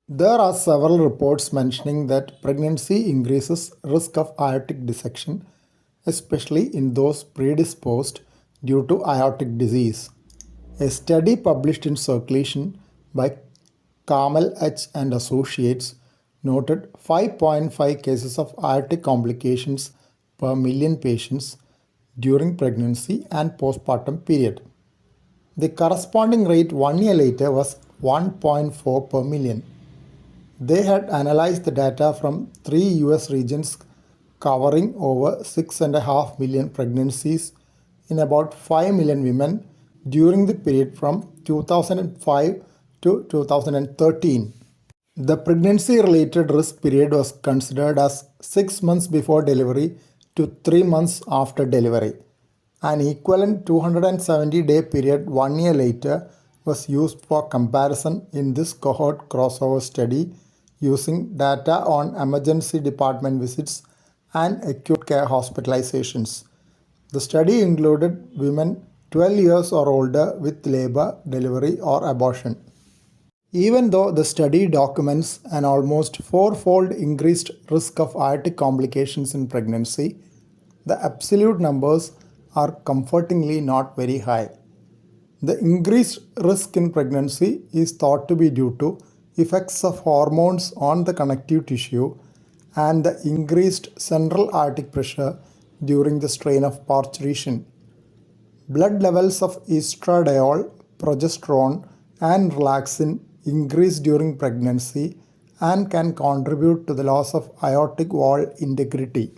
There are several reports mentioning that pregnancy increases risk of aortic dissection, especially in those predisposed due to aortic disease. A study published in Circulation by Kamel H and Associates noted 5.5 cases of aortic complications per million patients during pregnancy and postpartum period. The corresponding rate 1 year later was 1.4 per million. They had analyzed the data from 3 US regions covering over 6.5 million pregnancies in about 5 million women during the period from 2005 to 2013. The pregnancy-related risk period was considered as 6 months before delivery to 3 months after delivery. An equivalent 270-day period 1 year later was used for comparison in this cohort crossover study using data on emergency department visits and acute care hospitalizations. The study included women 12 years or older with labor, delivery, or abortion. Even though the study documents an almost four-fold increased risk of aortic complications in pregnancy, the absolute numbers are comfortingly not very high. The increased risk in pregnancy is thought to be due to effects of hormones on the connective tissue and the increased central aortic pressure during the strain of parturition. Blood levels of estradiol, progesterone, and relaxin increase during pregnancy and can contribute to the loss of aortic wall integrity.